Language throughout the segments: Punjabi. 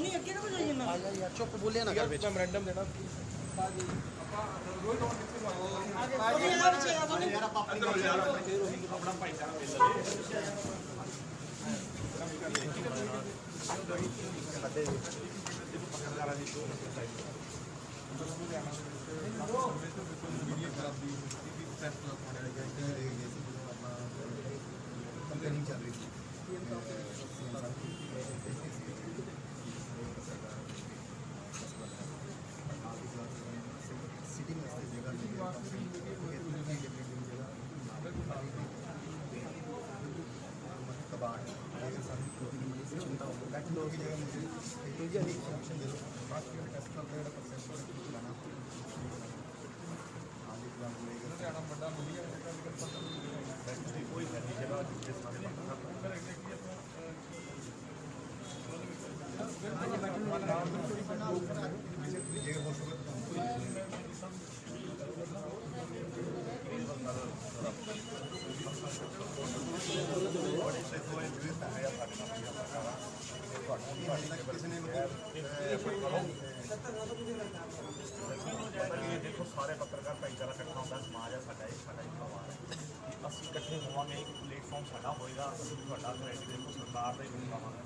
नहीं अगे ना बजाई ना यार चुप बोलिया ना कर बीच मैमोरेंडम देना कंपेनिंग चल रही थी सिटी में जगह कबाड़ चिंता बैठने की जगह मुझे सॉल्यूशन दे दो बात टेस्ट करते हैं परसेंट लाना कोई देखो सारे पत्रकार भाईचारा इकट्ठा होता समाज है साडा परिवार है असं इकट्ठे होवांगे एक प्लेटफॉर्म साडा होएगा तुहाडा क्रेडिट देखो सरकार का ही पावांगे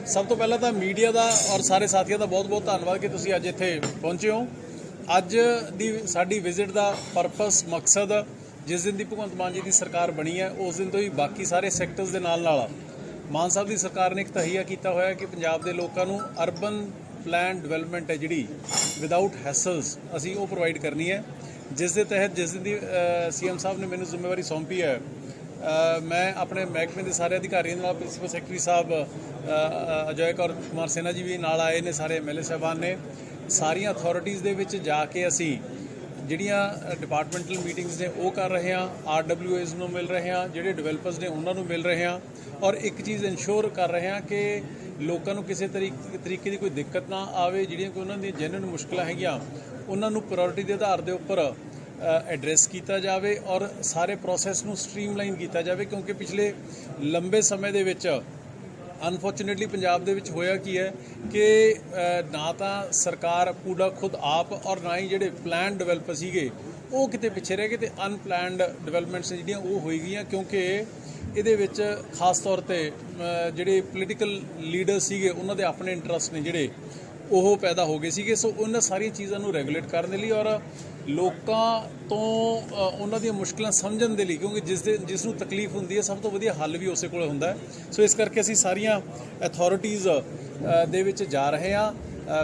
सब तो पहला तो मीडिया का और सारे साथियों का बहुत बहुत धन्यवाद कि तुसीं अज इत्थे पहुंचे हो। अज दी साडी विजिट का परपस मकसद जिस दिन की भगवंत मान जी की सरकार बनी है उस दिन तो ही बाकी सारे सैक्टर्स के नाल मान साहब की सरकार ने एक तहिया किया होया कि पंजाब के लोगों को अर्बन प्लान डिवेलपमेंट है जी विदाउट हैसल्स असी वो प्रोवाइड करनी है, जिस दे तहत जिस दिन की CM साहब ने मैंने जिम्मेवारी सौंपी है मैं अपने महकमे के सारे अधिकारियों नाल प्रिंसीपल सैकटरी साहब अजय कुमार सिन्हा जी भी नाल आए ने, सारे MLA साहबान ने, सारिया अथॉरिटीज़ दे विच जाके असी ਜਿਹੜੀਆਂ डिपार्टमेंटल मीटिंग्स ने वो कर रहे हैं, RWAs ਨੂੰ मिल रहे हैं, ਜਿਹੜੇ ਡਿਵੈਲਪਰਸ ਨੇ ਉਹਨਾਂ ਨੂੰ मिल रहे हैं और एक चीज़ इंश्योर कर रहे हैं कि ਲੋਕਾਂ ਨੂੰ ਕਿਸੇ ਤਰੀਕੇ ਦੀ ਕੋਈ ਦਿੱਕਤ ਨਾ ਆਵੇ, ਜਿਹੜੀਆਂ ਕੋਈ ਉਹਨਾਂ ਦੀਆਂ ਜੈਨੂਇਨ ਮੁਸ਼ਕਲਾਂ ਹੈਗੀਆਂ ਉਹਨਾਂ ਨੂੰ ਪ੍ਰਾਇੋਰਟੀ ਦੇ ਆਧਾਰ ਦੇ ਉੱਪਰ ਐਡਰੈਸ ਕੀਤਾ ਜਾਵੇ और ਸਾਰੇ ਪ੍ਰੋਸੈਸ ਨੂੰ ਸਟ੍ਰੀਮਲਾਈਨ ਕੀਤਾ ਜਾਵੇ, ਕਿਉਂਕਿ ਪਿਛਲੇ ਲੰਬੇ ਸਮੇਂ ਦੇ ਵਿੱਚ अनफॉर्चुनेटली पंजाब दे विच होया की है कि ना तो सरकार पूरा खुद आप और ना ही जिहड़े प्लान डिवेलपर सीगे वो किते पिछे रह गए तो अनप्लैंड डिवेलपमेंट्स जिहड़ियां वो होई गईयां, क्योंकि इहदे विच खास तौर ते जिहड़े पोलीटिकल लीडर सीगे उन्हां दे अपने इंटरस्ट ने जिहड़े ਉਹ पैदा हो गए ਸੀਗੇ। सो उन्हां सारियां चीज़ां ਨੂੰ ਰੈਗੂਲੇਟ ਕਰਨ ਦੇ ਲਈ और ਲੋਕਾਂ ਤੋਂ ਉਹਨਾਂ ਦੀਆਂ ਮੁਸ਼ਕਲਾਂ ਸਮਝਣ ਦੇ ਲਈ, ਕਿਉਂਕਿ ਜਿਸ ਨੂੰ ਤਕਲੀਫ ਹੁੰਦੀ ਹੈ ਸਭ ਤੋਂ ਵਧੀਆ ਹੱਲ ਵੀ ਉਸੇ ਕੋਲ ਹੁੰਦਾ ਹੈ। ਸੋ ਇਸ ਕਰਕੇ ਅਸੀਂ ਸਾਰੀਆਂ ਅਥਾਰਟੀਜ਼ ਦੇ ਵਿੱਚ ਜਾ ਰਹੇ ਹਾਂ।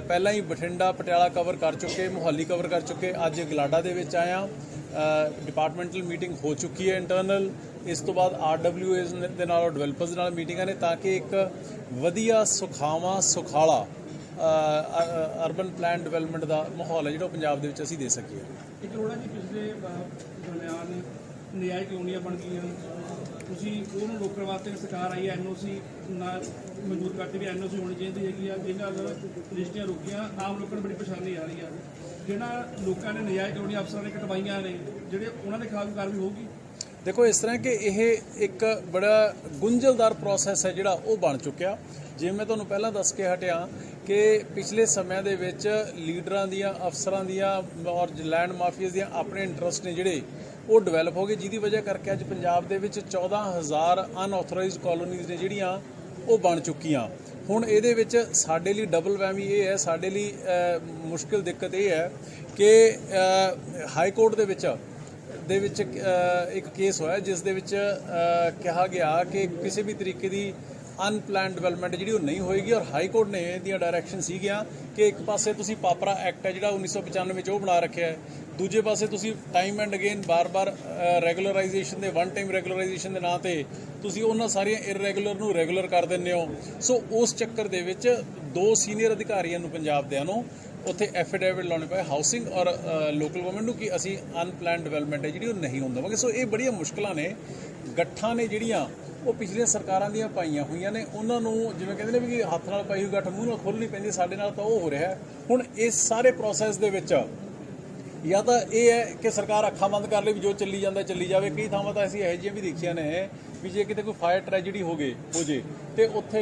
ਪਹਿਲਾਂ ਹੀ ਬਠਿੰਡਾ ਪਟਿਆਲਾ ਕਵਰ ਕਰ ਚੁੱਕੇ, ਮੁਹਾਲੀ ਕਵਰ ਕਰ ਚੁੱਕੇ, ਅੱਜ ਗਲਾਡਾ ਦੇ ਵਿੱਚ ਆਇਆ। डिपार्टमेंटल मीटिंग हो चुकी है इंटरनल, इस तो बाद RWAs ਦੇ ਨਾਲ ਡਿਵੈਲਪਰਸ ਦੇ ਨਾਲ ਮੀਟਿੰਗਾਂ ਨੇ ਤਾਂ ਕਿ ਇੱਕ ਵਧੀਆ ਸੁਖਾਵਾਂ ਸੁਖਾਲਾ अर्बन प्लान डिवेलपमेंट का माहौल है जो पंजाब के असीं दे सकीए। एक अरोड़ा जी पिछले दरम्यान नजायज़ कॉलोनियां बन गई, ਤੁਸੀਂ ਉਹਨੂੰ ਰੋਕਣ ਵਾਸਤੇ ਸਰਕਾਰ ਆਈ ਹੈ, NOC ਨਾਲ ਮਨਜ਼ੂਰ ਕਰਤੀ ਵੀ NOC ਹੋਣੀ ਚਾਹੀਦੀ ਹੈਗੀ ਆ, ਜਿਹਦੇ ਨਾਲ ਰਜਿਸਟਰੀਆਂ ਰੁਕੀਆਂ, ਆਮ ਲੋਕਾਂ ਨੂੰ ਬੜੀ ਪਰੇਸ਼ਾਨੀ ਆ ਰਹੀ ਆ। ਜਿਹੜਾ ਲੋਕਾਂ ਨੇ ਨਜਾਇਜ਼ ਕਲੋਨੀ ਅਫਸਰਾਂ ਨੇ ਕਟਵਾਈਆਂ ਨੇ ਜਿਹੜੇ ਉਹਨਾਂ ਦੇ ਖਿਲਾਫ ਕਾਰਵਾਈ ਹੋਊਗੀ। देखो इस तरह कि यह एक बड़ा गुंझलदार प्रोसैस है जोड़ा वो बन चुका। जिवें मैं तुहानूं पहलां दस के हटिया कि पिछले समय दे विच लीडरां दियां अफसरां दियां और लैंड माफियाज दियां अपने इंटरस्ट ने जिहड़े वो डिवेलप हो गए, जिहदी वजह करके अज पंजाब दे विच 14,000 अनऑथोराइज कॉलोनीज़ ने जिहड़ियां वो बन चुकियां। हुण इहदे विच साडे लई डबल वहमी ये है, साडे लई मुश्किल दिक्कत ये है कि हाई कोर्ट दे विच एक केस होया जिस दे विच कहा गया कि किसी भी तरीके की ਅਨਪਲੈਨਡ ਡਿਵੈਲਪਮੈਂਟ ਜਿਹੜੀ ਉਹ ਨਹੀਂ ਹੋਏਗੀ। ਔਰ ਹਾਈ ਕੋਰਟ ਨੇ ਦੀਆਂ ਡਾਇਰੈਕਸ਼ਨ ਸੀਗੀਆਂ ਕਿ ਇੱਕ ਪਾਸੇ ਤੁਸੀਂ ਪਾਪਰਾ ਐਕਟ ਹੈ ਜਿਹੜਾ 1995 ਵਿੱਚ ਉਹ ਬਣਾ ਰੱਖਿਆ ਹੈ, ਦੂਜੇ ਪਾਸੇ ਤੁਸੀਂ ਟਾਈਮ ਐਂਡ ਅਗੇਨ ਬਾਰ-ਬਾਰ ਰੈਗੂਲਰਾਈਜੇਸ਼ਨ ਦੇ ਵਨ ਟਾਈਮ ਰੈਗੂਲਰਾਈਜੇਸ਼ਨ ਦੇ ਨਾਂ ਤੇ ਤੁਸੀਂ ਉਹਨਾਂ ਸਾਰੀਆਂ ਇਰਰੈਗੂਲਰ ਨੂੰ ਰੈਗੂਲਰ ਕਰ ਦਿੰਦੇ ਹੋ। ਸੋ ਉਸ ਚੱਕਰ ਦੇ ਵਿੱਚ 2 ਸੀਨੀਅਰ ਅਧਿਕਾਰੀਆਂ ਨੂੰ ਪੰਜਾਬ ਦਿਆਂ ਨੂੰ ਉੱਥੇ ਐਫੀਡੇਵਿਟ ਲਾਉਣੇ ਪਏ ਹਾਊਸਿੰਗ ਔਰ ਲੋਕਲ ਗਵਰਨਮੈਂਟ ਨੂੰ ਕਿ ਅਸੀਂ ਅਨਪਲੈਨਡ ਡਿਵੈਲਪਮੈਂਟ ਹੈ ਜਿਹੜੀ ਉਹ ਨਹੀਂ ਹੋਣ ਦੇਵਾਂਗੇ। ਸੋ ਇਹ ਬੜੀਆਂ ਮੁਸ਼ਕਲਾਂ ਨੇ, ਗੱਠਾਂ ਨੇ ਜਿਹੜੀਆਂ ਉਹ ਪਿਛਲੀਆਂ ਸਰਕਾਰਾਂ ਦੀਆਂ ਪਾਈਆਂ ਹੋਈਆਂ ਨੇ, ਉਹਨਾਂ ਨੂੰ ਜਿਵੇਂ ਕਹਿੰਦੇ ਨੇ ਵੀ ਹੱਥ ਨਾਲ ਪਾਈ ਹੋਈ ਗੱਠ ਮੂੰਹ ਨਾਲ ਖੋਲ੍ਹਣੀ ਪੈਂਦੀ, ਸਾਡੇ ਨਾਲ ਤਾਂ ਉਹ ਹੋ ਰਿਹਾ। ਹੁਣ ਇਸ ਸਾਰੇ ਪ੍ਰੋਸੈਸ ਦੇ ਵਿੱਚ ਜਾਂ ਤਾਂ ਇਹ ਹੈ ਕਿ ਸਰਕਾਰ ਅੱਖਾਂ ਬੰਦ ਕਰ ਲਈ ਵੀ ਜੋ ਚੱਲੀ ਜਾਂਦਾ ਚੱਲੀ ਜਾਵੇ। ਕਈ ਥਾਵਾਂ ਤਾਂ ਅਸੀਂ ਇਹੋ ਜਿਹੀਆਂ ਵੀ ਦੇਖੀਆਂ ਨੇ ਵੀ ਜੇ ਕਿਤੇ ਕੋਈ ਫਾਇਰ ਟ੍ਰੈਜਡੀ ਹੋ ਜੇ ਤੇ ਉੱਥੇ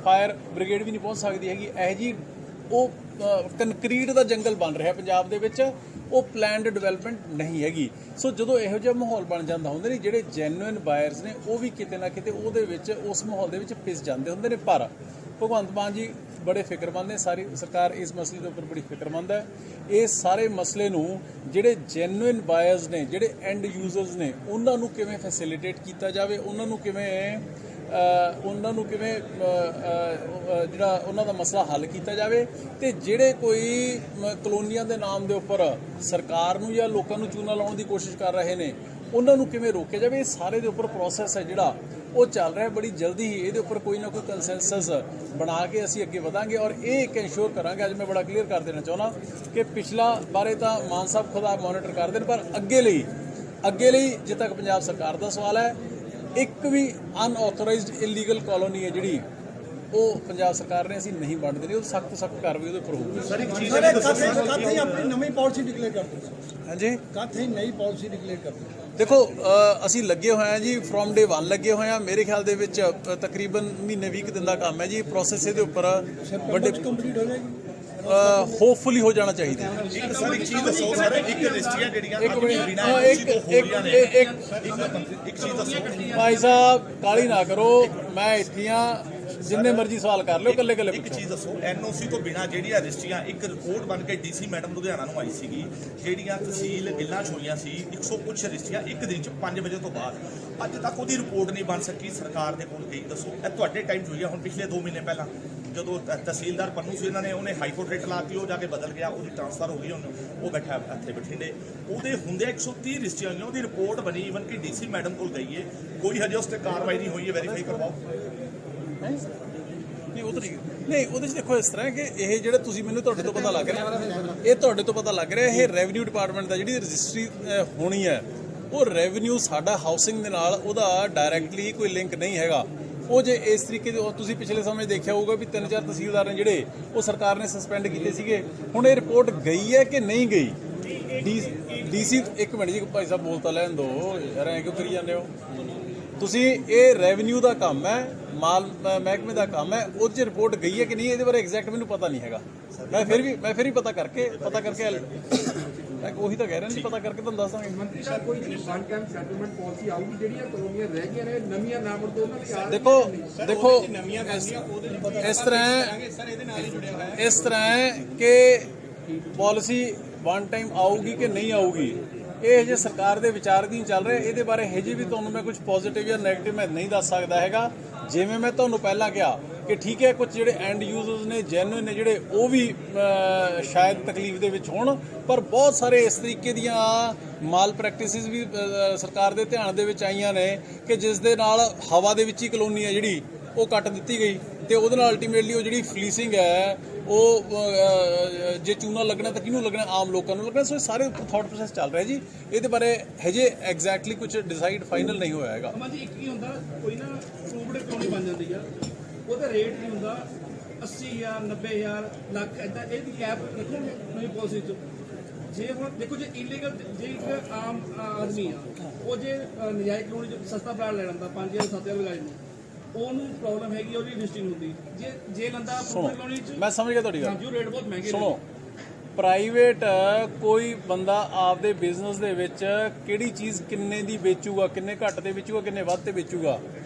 ਫਾਇਰ ਬ੍ਰਿਗੇਡ ਵੀ ਨਹੀਂ ਪਹੁੰਚ ਸਕਦੀ ਹੈਗੀ। ਇਹੋ ਜਿਹੀ ਉਹ ਕੰਕਰੀਟ ਦਾ ਜੰਗਲ ਬਣ ਰਿਹਾ ਪੰਜਾਬ ਦੇ ਵਿੱਚ, ਉਹ ਪਲੈਨਡ ਡਿਵੈਲਪਮੈਂਟ ਨਹੀਂ ਹੈਗੀ। ਸੋ ਜਦੋਂ ਇਹੋ ਜਿਹਾ ਮਾਹੌਲ ਬਣ ਜਾਂਦਾ ਹੁੰਦਾ ਨੇ, ਜਿਹੜੇ ਜੈਨੂਇਨ ਬਾਇਰਸ ਨੇ ਉਹ ਵੀ ਕਿਤੇ ਨਾ ਕਿਤੇ ਉਹਦੇ ਵਿੱਚ ਉਸ ਮਾਹੌਲ ਦੇ ਵਿੱਚ ਪਿਸ ਜਾਂਦੇ ਹੁੰਦੇ ਨੇ। ਪਰ ਭਗਵੰਤ ਮਾਨ ਜੀ ਬੜੇ ਫਿਕਰਮੰਦ ਨੇ, ਸਾਰੀ ਸਰਕਾਰ ਇਸ ਮਸਲੇ ਦੇ ਉੱਪਰ ਬੜੀ ਫਿਕਰਮੰਦ ਹੈ। ਇਸ ਸਾਰੇ ਮਸਲੇ ਨੂੰ ਜਿਹੜੇ ਜੈਨੂਇਨ ਬਾਇਰਸ ਨੇ, ਜਿਹੜੇ ਐਂਡ ਯੂਜ਼ਰਸ ਨੇ, ਉਹਨਾਂ ਨੂੰ ਕਿਵੇਂ ਫੈਸਿਲਿਟੇਟ ਕੀਤਾ ਜਾਵੇ, ਉਹਨਾਂ ਨੂੰ ਕਿਵੇਂ ਜਿਹੜਾ ਉਹਨਾਂ ਦਾ ਮਸਲਾ ਹੱਲ ਕੀਤਾ ਜਾਵੇ, ਤੇ ਜਿਹੜੇ ਕੋਈ ਕਲੋਨੀਆਂ ਦੇ ਨਾਮ ਦੇ ਉੱਪਰ ਸਰਕਾਰ ਨੂੰ ਜਾਂ ਲੋਕਾਂ ਨੂੰ ਚੂਨਾ ਲਾਉਣ ਦੀ ਕੋਸ਼ਿਸ਼ ਕਰ ਰਹੇ ਨੇ, ਉਹਨਾਂ ਨੂੰ ਕਿਵੇਂ ਰੋਕਿਆ ਜਾਵੇ। ਇਹ ਸਾਰੇ ਦੇ ਉੱਪਰ ਪ੍ਰੋਸੈਸ ਹੈ ਜਿਹੜਾ ਉਹ ਚੱਲ ਰਿਹਾ। ਬੜੀ ਜਲਦੀ ਹੀ ਇਹਦੇ ਉੱਪਰ ਕੋਈ ਨਾ ਕੋਈ ਕੰਸੈਂਸਸ ਬਣਾ ਕੇ ਅਸੀਂ ਅੱਗੇ ਵਧਾਂਗੇ ਔਰ ਇਹ ਇੱਕ ਇਨਸ਼ੋਰ ਕਰਾਂਗੇ। ਅੱਜ ਮੈਂ ਬੜਾ ਕਲੀਅਰ ਕਰ ਦੇਣਾ ਚਾਹੁੰਦਾ ਕਿ ਪਿਛਲਾ ਬਾਰੇ ਤਾਂ ਮਾਨ ਸਾਹਿਬ ਖੁਦ ਆਪ ਮੋਨੀਟਰ ਕਰਦੇ ਨੇ, ਪਰ ਅੱਗੇ ਲਈ ਜਿੱਥੇ ਤੱਕ ਪੰਜਾਬ ਸਰਕਾਰ ਦਾ ਸਵਾਲ ਹੈ, ਇੱਕ ਵੀ ਅਨਆਥੋਰਾਈਜ਼ਡ ਇਲੀਗਲ ਕਾਲੋਨੀ ਹੈ ਜਿਹੜੀ ਉਹ ਪੰਜਾਬ ਸਰਕਾਰ ਨੇ ਅਸੀਂ ਨਹੀਂ ਵੰਡ ਦੇਣੀ। ਉਹ ਸਖਤ ਕਾਰਵਾਈ ਉਹਦੇ ਉੱਪਰ ਹੋਊਗੀ। ਸਰ ਇੱਕ ਚੀਜ਼ ਹੈ ਕਿ ਆਪਣੀ ਨਵੀਂ ਪਾਲਿਸੀ ਡਿਕਲੇਅਰ ਕਰ ਦਿਓ। ਹਾਂਜੀ, ਕਾਥੇ ਨਈ ਪਾਲਿਸੀ ਡਿਕਲੇਅਰ ਕਰ ਦਿਓ। ਦੇਖੋ ਅਸੀਂ ਲੱਗੇ ਹੋਏ ਹਾਂ ਜੀ, ਫਰੋਮ ਡੇ 1 ਲੱਗੇ ਹੋਏ ਹਾਂ। ਮੇਰੇ ਖਿਆਲ ਦੇ ਵਿੱਚ ਤਕਰੀਬਨ ਮਹੀਨੇ 20 ਦਿਨ ਦਾ ਕੰਮ ਹੈ ਜੀ। ਪ੍ਰੋਸੈਸ ਇਹਦੇ ਉੱਪਰ ਵੱਡੇ ਕੰਪਲੀਟ ਹੋ ਜਾਏਗੀ, ਹੋਪਫੁਲੀ ਹੋ ਜਾਣਾ ਚਾਹੀਦਾ। ਇੱਕ ਸਰ ਇੱਕ ਚੀਜ਼ ਦੱਸੋ ਸਰ, ਇੱਕ ਰਜਿਸਟਰੀਆਂ ਜਿਹੜੀਆਂ ਇੱਕ ਚੀਜ਼ ਦੱਸੋ ਭਾਈ ਸਾਹਿਬ, ਕਾਲੀ ਨਾ ਕਰੋ, ਮੈਂ ਇੱਥੇ ਆ, ਜਿੰਨੇ ਮਰਜ਼ੀ ਸਵਾਲ ਕਰ ਲਿਓ, ਕੱਲੇ ਇੱਕ ਚੀਜ਼ ਦੱਸੋ, ਐਨਓਸੀ ਤੋਂ ਬਿਨਾਂ ਜਿਹੜੀਆਂ ਰਜਿਸਟਰੀਆਂ ਇੱਕ ਰਿਪੋਰਟ ਬਣ ਕੇ ਡੀਸੀ ਮੈਡਮ ਲੁਧਿਆਣਾ ਨੂੰ ਆਈ ਸੀਗੀ, ਜਿਹੜੀਆਂ ਤਹਿਸੀਲ ਗਿੱਲਾਂ 'ਚ ਹੋਈਆਂ ਸੀ 100 ਕੁਛ ਰਜਿਸਟਰੀਆਂ ਇੱਕ ਦਿਨ 'ਚ 5 ਵਜੇ ਤੋਂ ਬਾਅਦ, ਅੱਜ ਤੱਕ ਉਹਦੀ ਰਿਪੋਰਟ ਨਹੀਂ ਬਣ ਸਕੀ, ਸਰਕਾਰ ਦੇ ਕੋਲ ਗਈ। ਦੱਸੋ ਇਹ ਤੁਹਾਡੇ ਟਾਈਮ 'ਚ ਹੋਈ ਆ? ਹੁਣ ਪਿਛਲੇ 2 ਮਹੀਨੇ ਪਹਿਲਾਂ ਜਦੋਂ ਤਹਿਸੀਲਦਾਰ ਪੰਨੂ ਸੀ, ਉਹਨੇ ਹਾਈ ਕੋਰਟ ਰੇਟ ਲਾਤੀ, ਉਹ ਜਾ ਕੇ ਬਦਲ ਗਿਆ, ਉਹਦੀ ਟ੍ਰਾਂਸਫਰ ਹੋ ਗਈ, ਹੁਣ ਉਹ ਬੈਠਾ ਇੱਥੇ ਬਠਿੰਡੇ। ਉਹਦੇ ਹੁੰਦੇ 130 ਰਜਿਸਟਰੀਆਂ ਹੋਈਆਂ, ਉਹਦੀ ਰਿਪੋਰਟ ਬਣੀ, ਈਵਨ ਕਿ ਡੀਸੀ ਮੈਡਮ ਕੋਲ ਗਈ ਹੈ, ਕੋਈ ਹਜੇ ਉਸ ਤੇ ਕਾਰਵਾਈ ਨਹੀਂ ਹੋਈ ਹੈ, ਵੈਰੀਫਾਈ ਕਰਵਾਓ। ਨਹੀਂ ਉਹਦੇ 'ਚ ਦੇਖੋ ਇਸ ਤਰ੍ਹਾਂ ਹੈ ਕਿ ਇਹ ਜਿਹੜੇ ਤੁਸੀਂ ਮੈਨੂੰ ਤੁਹਾਡੇ ਤੋਂ ਪਤਾ ਲੱਗ ਰਿਹਾ, ਇਹ ਤੁਹਾਡੇ ਤੋਂ ਪਤਾ ਲੱਗ ਰਿਹਾ, ਇਹ ਰੈਵਨਿਊ ਡਿਪਾਰਟਮੈਂਟ ਦਾ ਜਿਹੜੀ ਰਜਿਸਟਰੀ ਹੋਣੀ ਹੈ, ਉਹ ਰੈਵਨਿਊ ਸਾਡਾ ਹਾਊਸਿੰਗ ਦੇ ਨਾਲ ਉਹਦਾ ਡਾਇਰੈਕਟਲੀ ਕੋਈ ਲਿੰਕ ਨਹੀਂ ਹੈਗਾ। ਉਹ ਜੇ ਇਸ ਤਰੀਕੇ ਦੇ, ਤੁਸੀਂ ਪਿਛਲੇ ਸਮੇਂ ਦੇਖਿਆ ਹੋਊਗਾ ਵੀ 3-4 ਤਹਿਸੀਲਦਾਰ ਨੇ ਜਿਹੜੇ ਉਹ ਸਰਕਾਰ ਨੇ ਸਸਪੈਂਡ ਕੀਤੇ ਸੀਗੇ। ਹੁਣ ਇਹ ਰਿਪੋਰਟ ਗਈ ਹੈ ਕਿ ਨਹੀਂ ਗਈ? ਡੀਸੀ ਇੱਕ ਮਿੰਟ ਜੀ ਭਾਈ ਸਾਹਿਬ ਬੋਲਤਾ ਲੈਣ ਦਿਓ ਯਾਰ, ਐਂ ਕਿਉਂ ਕਰੀ ਜਾਂਦੇ ਹੋ ਤੁਸੀਂ? ਇਹ ਰੈਵਨਿਊ ਦਾ ਕੰਮ ਹੈ, ਮਾਲ ਮਹਿਕਮੇ ਦਾ ਕੰਮ ਹੈ, ਉਹ 'ਚ ਰਿਪੋਰਟ ਗਈ ਹੈ ਕਿ ਨਹੀਂ ਇਹਦੇ ਬਾਰੇ ਐਗਜ਼ੈਕਟ ਮੈਨੂੰ ਪਤਾ ਨਹੀਂ ਹੈਗਾ। ਮੈਂ ਫਿਰ ਵੀ ਪਤਾ ਕਰਕੇ ਉਹੀ ਤਾਂ ਕਹਿ ਰਿਹਾ ਜੀ, ਪਤਾ ਕਰਕੇ ਤੁਹਾਨੂੰ ਦੱਸ ਦਾਂਗੇ। ਮੰਤਰੀ ਸਾਹਿਬ ਕੋਈ ਵਨ ਟਾਈਮ ਸੈਟਲਮੈਂਟ ਪਾਲਿਸੀ ਆਊਗੀ, ਜਿਹੜੀਆਂ ਕਲੋਨੀਆਂ ਰਹਿ ਗਈਆਂ ਨੇ ਨਵੀਆਂ ਨਾਮ ਤੋਂ ਉਹਨਾਂ ਦੀ ਦੇਖੋ ਇਸ ਤਰ੍ਹਾਂ ਹੈ ਕਿ ਪਾਲਿਸੀ ਵਨ ਟਾਈਮ ਆਊਗੀ ਕਿ ਨਹੀਂ ਆਊਗੀ, ਇਹ ਜੇ ਸਰਕਾਰ ਦੇ ਵਿਚਾਰ ਦੀ ਚੱਲ ਰਿਹਾ। ਇਹਦੇ ਬਾਰੇ ਹਜੇ ਵੀ ਤੁਹਾਨੂੰ ਮੈਂ ਕੁਝ ਪੋਜ਼ਿਟਿਵ ਜਾਂ ਨੈਗੇਟਿਵ ਮੈਂ ਨਹੀਂ ਦੱਸ ਸਕਦਾ ਹੈਗਾ। ਜਿਵੇਂ ਮੈਂ ਤੁਹਾਨੂੰ ਪਹਿਲਾਂ ਕਿਹਾ ਕਿ ਠੀਕ ਹੈ, ਕੁਝ ਜਿਹੜੇ ਐਂਡ ਯੂਜ਼ਰਸ ਨੇ, ਜੈਨੂਇਨ ਨੇ ਜਿਹੜੇ, ਉਹ ਵੀ ਸ਼ਾਇਦ ਤਕਲੀਫ ਦੇ ਵਿੱਚ ਹੋਣ, ਪਰ ਬਹੁਤ ਸਾਰੇ ਇਸ ਤਰੀਕੇ ਦੀਆਂ ਮਾਲ ਪ੍ਰੈਕਟਿਸਿਸ ਵੀ ਸਰਕਾਰ ਦੇ ਧਿਆਨ ਦੇ ਵਿੱਚ ਆਈਆਂ ਨੇ ਕਿ ਜਿਸ ਦੇ ਨਾਲ ਹਵਾ ਦੇ ਵਿੱਚ ਹੀ ਕਲੋਨੀ ਹੈ ਜਿਹੜੀ ਉਹ ਕੱਟ ਦਿੱਤੀ ਗਈ, ਤੇ ਉਹਦੇ ਨਾਲ ਅਲਟੀਮੇਟਲੀ ਉਹ ਜਿਹੜੀ ਫਲੀਸਿੰਗ ਹੈ ਉਹ ਜੇ ਚੂਨਾ ਲੱਗਣਾ ਤਾਂ ਕਿਹਨੂੰ ਲੱਗਣਾ? ਆਮ ਲੋਕਾਂ ਨੂੰ ਲੱਗਣਾ। ਸੋ ਇਹ ਸਾਰੇ ਥਾਟ ਪ੍ਰੋਸੈਸ ਚੱਲ ਰਿਹਾ ਜੀ। ਇਹਦੇ ਬਾਰੇ ਹਜੇ ਐਗਜ਼ੈਕਟਲੀ ਕੁਝ ਡਿਸਾਈਡ ਫਾਈਨਲ ਨਹੀਂ ਹੋਇਆ ਹੈਗਾ। ਜੀ ਇੱਕ ਕੀ ਹੁੰਦਾ, ਕੋਈ ਨਾ ਅਪਰੂਵਡ ਕਲੋਨੀ ਬਣ ਜਾਂਦੀ ਆ, ਉਹਦਾ ਰੇਟ ਨਹੀਂ ਹੁੰਦਾ 80,000 90,000 ਲੱਖ ਇਦਾਂ, ਇਹਦੀ ਕੈਪ ਰੱਖੋ ਨਵੀਂ ਪਾਲਿਸੀ 'ਚ। ਜੇ ਹੁਣ ਦੇਖੋ, ਜੇ ਇਲੀਗਲ, ਜੇ ਇੱਕ ਆਮ ਆਦਮੀ ਆ ਉਹ ਜੇ ਨਜਾਇਜ਼ ਕਲੋਨੀ 'ਚ ਸਸਤਾ ਪਲਾਟ ਲੈ ਲੈਂਦਾ 5,000 7,000 ਲਗਾਈ ਨੂੰ, ਉਹਨੂੰ ਪ੍ਰੋਬਲਮ ਹੈਗੀ, ਉਹਦੀ ਰਜਿਸਟਰਿੰਗ ਹੁੰਦੀ। ਜੇ ਲੰਦਾ ਕਲੋਨੀ 'ਚ, ਮੈਂ ਸਮਝ ਗਿਆ ਤੁਹਾਡੀ ਗੱਲ। ਜੋ ਰੇਟ ਬਹੁਤ ਮਹਿੰਗੇ ਸੁਣੋ, ਪ੍ਰਾਈਵੇਟ ਕੋਈ ਬੰਦਾ ਆਪਦੇ ਬਿਜ਼ਨਸ ਦੇ ਵਿੱਚ ਕਿਹੜੀ ਚੀਜ਼ ਕਿੰਨੇ ਦੀ ਵੇਚੂਗਾ, ਕਿੰਨੇ ਘੱਟ ਤੇ ਵੇਚੂਗਾ, ਕਿੰਨੇ ਵੱਧ ਤੇ ਵੇਚੂਗਾ,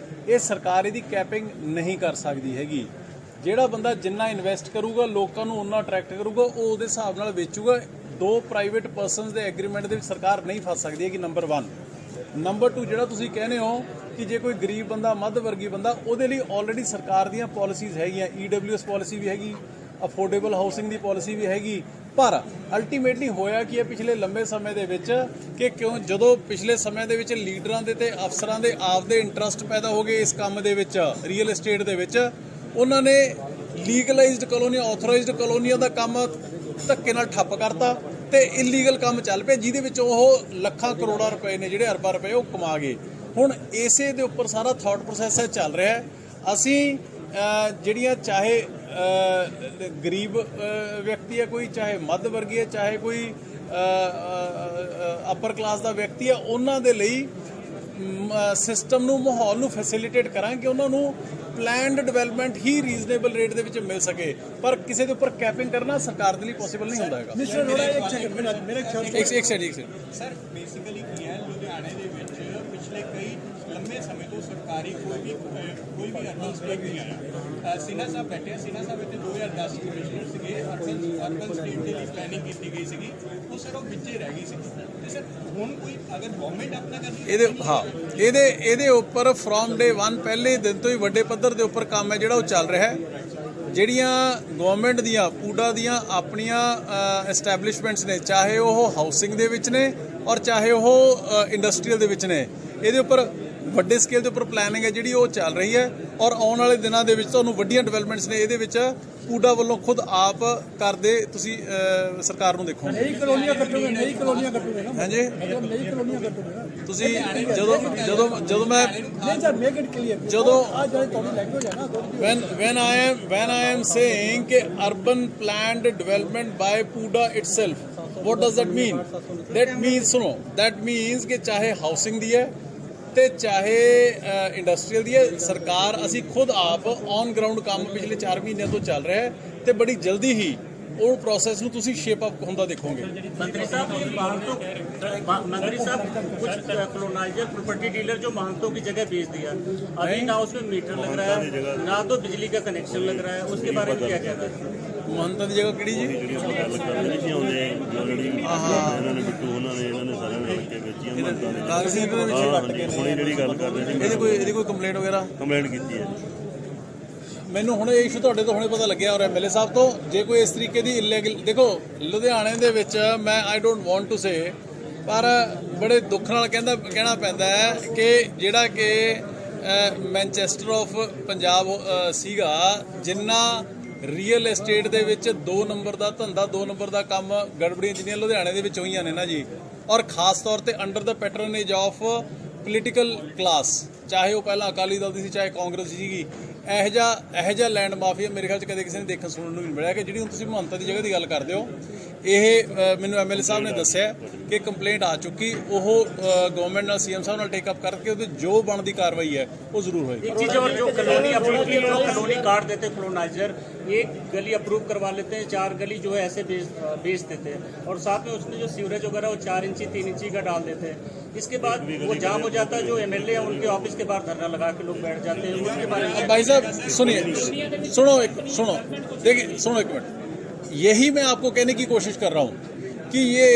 ਇਹ ਸਰਕਾਰ ਇਹਦੀ ਕੈਪਿੰਗ ਨਹੀਂ ਕਰ ਸਕਦੀ ਹੈਗੀ। ਜਿਹੜਾ ਬੰਦਾ ਜਿੰਨਾ ਇਨਵੈਸਟ ਕਰੂਗਾ, ਲੋਕਾਂ ਨੂੰ ਉਨਾ ਅਟਰੈਕਟ ਕਰੂਗਾ, ਉਹ ਉਹਦੇ ਹਿਸਾਬ ਨਾਲ ਵੇਚੂਗਾ। 2 ਪ੍ਰਾਈਵੇਟ ਪਰਸਨਸ ਦੇ ਐਗਰੀਮੈਂਟ ਦੇ ਵਿੱਚ ਸਰਕਾਰ ਨਹੀਂ ਫਸ ਸਕਦੀ ਹੈਗੀ, ਨੰਬਰ 1। ਨੰਬਰ 2, ਜਿਹੜਾ ਤੁਸੀਂ ਕਹਿੰਦੇ ਹੋ ਕਿ ਜੇ ਕੋਈ ਗਰੀਬ ਬੰਦਾ, ਮੱਧ ਵਰਗੀ ਬੰਦਾ, ਉਹਦੇ ਲਈ ਆਲਰੇਡੀ ਸਰਕਾਰ ਦੀਆਂ ਪਾਲਿਸੀਜ਼ ਹੈਗੀਆਂ। EWS ਪਾਲਿਸੀ ਵੀ ਹੈਗੀ, ਅਫੋਰਡੇਬਲ ਹਾਊਸਿੰਗ ਦੀ ਪਾਲਿਸੀ ਵੀ ਹੈਗੀ। ਪਰ ਅਲਟੀਮੇਟਲੀ ਹੋਇਆ ਕੀ ਹੈ ਪਿਛਲੇ ਲੰਬੇ ਸਮੇਂ ਦੇ ਵਿੱਚ ਕਿ ਕਿਉਂ ਜਦੋਂ ਪਿਛਲੇ ਸਮੇਂ ਦੇ ਵਿੱਚ ਲੀਡਰਾਂ ਦੇ ਤੇ ਅਫਸਰਾਂ ਦੇ ਆਪਦੇ ਇੰਟਰਸਟ ਪੈਦਾ ਹੋ ਗਏ ਇਸ ਕੰਮ ਦੇ ਵਿੱਚ, ਰੀਅਲ ਏਸਟੇਟ ਦੇ ਵਿੱਚ, ਉਹਨਾਂ ਨੇ ਲੀਗਲਾਈਜ਼ਡ ਕਲੋਨੀ, ਆਥੋਰਾਈਜ਼ਡ ਕਲੋਨੀਆਂ ਦਾ ਕੰਮ ਧੱਕੇ ਨਾਲ ਠੱਪ ਕਰਤਾ ਤੇ ਇਲੀਗਲ ਕੰਮ ਚੱਲ ਪਿਆ, ਜਿਹਦੇ ਵਿੱਚ ਉਹ ਲੱਖਾਂ ਕਰੋੜਾਂ ਰੁਪਏ ਨੇ ਜਿਹੜੇ ਅਰਬਾਂ ਰੁਪਏ ਉਹ ਕਮਾ ਗਏ। ਹੁਣ ਇਸੇ ਦੇ ਉੱਪਰ ਸਾਰਾ ਥਾਟ ਪ੍ਰੋਸੈਸ ਚੱਲ ਰਿਹਾ ਹੈ। ਅਸੀਂ ਜਿਹੜੀਆਂ ਚਾਹੇ ਗਰੀਬ ਵਿਅਕਤੀ ਹੈ ਕੋਈ, ਚਾਹੇ ਮੱਧ ਵਰਗੀ ਹੈ, ਚਾਹੇ ਕੋਈ ਅਪਰ ਕਲਾਸ ਦਾ ਵਿਅਕਤੀ ਹੈ, ਉਹਨਾਂ ਦੇ ਲਈ ਸਿਸਟਮ ਨੂੰ, ਮਾਹੌਲ ਨੂੰ ਫੈਸਿਲਿਟੇਟ ਕਰਾਂਗੇ, ਉਹਨਾਂ ਨੂੰ ਪਲੈਨਡ ਡਿਵੈਲਪਮੈਂਟ ਹੀ ਰੀਜ਼ਨੇਬਲ ਰੇਟ ਦੇ ਵਿੱਚ ਮਿਲ ਸਕੇ। ਪਰ ਕਿਸੇ ਦੇ ਉੱਪਰ ਕੈਪਿੰਗ ਕਰਨਾ ਸਰਕਾਰ ਦੇ ਲਈ ਪੋਸੀਬਲ ਨਹੀਂ ਹੁੰਦਾ ਹੈਗਾ। ਮਿਸਟਰ ਰੋੜਾ ਇੱਕ ਸੈਕਿੰਡ ਮੇਰੇ ਖਿਆਲ ਇੱਕ ਸੈਕਿੰਡ ਸਰ ਬੇਸਿਕਲੀ ਕੀ ਹੈ, ਲੁਧਿਆਣੇ ਦੇ ਵਿੱਚ ਪਿਛਲੇ ਕਈ ਲੰਬੇ ਸਮੇਂ ਤੋਂ ਸਰਕਾਰੀ ਕੋਈ ਵੀ ਅਰਬਨ ਸਟੇਟ ਨਹੀਂ ਆਇਆ। ਸਿਨਹਾ ਸਾਹਿਬ ਬੈਠੇ, ਸਿਨਹਾ ਸਾਹਿਬ ਇੱਥੇ 2010 ਕਮਿਸ਼ਨਰ ਸੀਗੇ, ਅਰਬਨ ਸਟੇਟ ਦੇ ਲਈ ਪਲੈਨਿੰਗ ਕੀਤੀ ਗਈ ਸੀਗੀ, ਉਹ ਸਰ ਉਹ ਵਿੱਚੇ ਰਹਿ ਗਈ ਸੀ। ਤੇ ਸਰ ਹੁਣ ਕੋਈ ਅਗਰ ਗਵਰਨਮੈਂਟ ਆਪਣਾ ਕਰਨੀ ਇਹਦੇ ਉੱਪਰ ਫਰੋਮ ਡੇ 1 ਪਹਿਲੇ ਦਿਨ ਤੋਂ ਹੀ ਵੱਡੇ ਪੱਧਰ ਦੇ ਉੱਪਰ ਕੰਮ ਹੈ ਜਿਹੜਾ ਉਹ ਚੱਲ ਰਿਹਾ ਹੈ। ਜਿਹੜੀਆਂ ਗਵਰਨਮੈਂਟ ਦੀਆਂ ਪੂਡਾ ਦੀਆਂ ਆਪਣੀਆਂ ਐਸਟੈਬਲਿਸ਼ਮੈਂਟਸ ਨੇ, ਚਾਹੇ ਉਹ ਹਾਊਸਿੰਗ ਦੇ ਵਿੱਚ ਨੇ ਔਰ ਚਾਹੇ ਉਹ ਇੰਡਸਟਰੀਅਲ ਦੇ ਵਿੱਚ ਨੇ, ਇਹਦੇ ਉੱਪਰ ਵੱਡੇ ਸਕੇਲ ਦੇ ਉੱਪਰ ਪਲੈਨਿੰਗ ਹੈ ਜਿਹੜੀ ਉਹ ਚੱਲ ਰਹੀ ਹੈ। ਔਰ ਆਉਣ ਵਾਲੇ ਦਿਨਾਂ ਦੇ ਵਿੱਚ ਤੁਹਾਨੂੰ ਵੱਡੀਆਂ ਡਿਵੈਲਪਮੈਂਟਸ ਨੇ ਇਹਦੇ ਵਿੱਚ ਪੂਡਾ ਵੱਲੋਂ ਖੁਦ ਆਪ ਕਰਦੇ ਤੁਸੀਂ ਸਰਕਾਰ ਨੂੰ ਦੇਖੋਗੇ। ਨਈ ਕਲੋਨੀਆਂ ਕੱਟੋਗੇ, ਨਈ ਕਲੋਨੀਆਂ ਕੱਟੋਗੇ ਨਾ? ਹਾਂਜੀ, ਮਤਲਬ ਨਈ ਕਲੋਨੀਆਂ ਕੱਟੋਗੇ ਨਾ ਤੁਸੀਂ ਜਦੋਂ ਮੈਂ ਨਹੀਂ ਸਰ, ਮੇਕ ਇਟ ਕਲੀਅਰ। ਜਦੋਂ ਆ ਜਿਹੜੀ ਤੁਹਾਡੀ ਲੈਂਗੁਏਜ ਹੈ ਨਾ, when I am saying कि urban planned development by PUDA itself, what does that mean? That means सुनो, that means कि चाहे हाउसिंग दी है ਤੇ ਚਾਹੇ ਇੰਡਸਟਰੀਅਲ ਦੀ ਹੈ, ਸਰਕਾਰ ਅਸੀਂ ਖੁਦ ਆਪ ਔਨ ਗਰਾਊਂਡ ਕੰਮ ਪਿਛਲੇ 4 ਮਹੀਨਿਆਂ ਤੋਂ ਚੱਲ ਰਿਹਾ ਹੈ ਤੇ ਬੜੀ ਜਲਦੀ ਹੀ ਉਹ ਪ੍ਰੋਸੈਸ ਨੂੰ ਤੁਸੀਂ ਸ਼ੇਪ ਅਪ ਹੁੰਦਾ ਦੇਖੋਗੇ। मंत्री साहब कुछ कॉलोनाइजर प्रॉपर्टी डीलर जो महंतों की जगह बेच दिया, अभी ना उसमें मीटर लग रहा है ना तो बिजली का कनेक्शन लग रहा है, उसके बारे में क्या कहना है? महंता की जगह किहड़ी जी? ਕਾਂਗਰਸੀ ਇਹਦੀ ਕੋਈ ਕੰਪਲੇਂਟ ਵਗੈਰਾ ਕੀਤੀ ਹੈ। ਮੈਨੂੰ ਹੁਣ ਇਹ ਇਸ਼ੂ ਤੁਹਾਡੇ ਤੋਂ ਹੁਣੇ ਪਤਾ ਲੱਗਿਆ ਔਰ MLA ਸਾਹਿਬ ਤੋਂ। ਜੇ ਕੋਈ ਇਸ ਤਰੀਕੇ ਦੀ ਇਲੀਗਲ, ਦੇਖੋ ਲੁਧਿਆਣੇ ਦੇ ਵਿੱਚ ਮੈਂ I don't want to say, ਪਰ ਬੜੇ ਦੁੱਖ ਨਾਲ ਕਹਿਣਾ ਪੈਂਦਾ ਹੈ ਕਿ ਜਿਹੜਾ ਕਿ ਮੈਨਚੈਸਟਰ ਆਫ ਪੰਜਾਬ ਸੀਗਾ, ਜਿੰਨਾ ਰੀਅਲ ਏਸਟੇਟ ਦੇ ਵਿੱਚ 2 ਨੰਬਰ ਦਾ ਧੰਦਾ, 2 ਨੰਬਰ ਦਾ ਕੰਮ, ਗੜਬੜੀਆਂ ਜਿੰਨੀਆਂ ਲੁਧਿਆਣੇ ਦੇ ਵਿੱਚ ਹੋਈਆਂ ਨੇ ਨਾ ਜੀ, ਔਰ ਖਾਸ ਤੌਰ ਤੇ under the patronage of political class, ਚਾਹੇ ਉਹ ਪਹਿਲਾਂ ਅਕਾਲੀ ਦਲ ਦੀ ਸੀ ਚਾਹੇ ਕਾਂਗਰਸ ਸੀਗੀ, ਇਹੋ ਜਿਹਾ ਲੈਂਡ ਮਾਫੀਆ ਮੇਰੇ ਖਿਆਲ 'ਚ ਕਦੇ ਕਿਸੇ ਨੇ ਦੇਖਣ ਸੁਣਨ ਨੂੰ ਨਹੀਂ ਮਿਲਿਆ। ਕਿ ਜਿਹੜੀ ਹੁਣ ਤੁਸੀਂ ਮਹੰਤਾ ਦੀ ਜਗ੍ਹਾ ਦੀ ਗੱਲ ਕਰਦੇ ਹੋ, ਇਹ ਮੈਨੂੰ MLA ਸਾਹਿਬ ਨੇ ਦੱਸਿਆ ਕਿ ਕੰਪਲੇਂਟ ਆ ਚੁੱਕੀ, ਉਹ ਗਵਰਨਮੈਂਟ ਨਾਲ CM ਸਾਹਿਬ ਨਾਲ ਟੇਕ ਅਪ ਕਰਕੇ ਉਹਦੇ ਜੋ ਬਣਦੀ ਕਾਰਵਾਈ है वो जरूर होगी। एक चीज और, जो कॉलोनी अप्रूव की, जो कॉलोनी काट देते कॉलोनाइजर, एक गली अप्रूव करवा लेते हैं, 4 गली जो है ऐसे बेच देते हैं, और साथ में उसमें जो सीवरेज वगैरह वो 4 इंची 3 इंची का डाल देते हैं। इसके बाद वो जाम हो जाता है, जो MLA है उनके ऑफिस के बाहर धरना लगा के लोग बैठ जाते हैं। उसके बारे में भाई साहब सुनिए, सुनो देखिए, सुनो एक मिनट, यही मैं आपको कहने की कोशिश कर रहा हूँ कि ये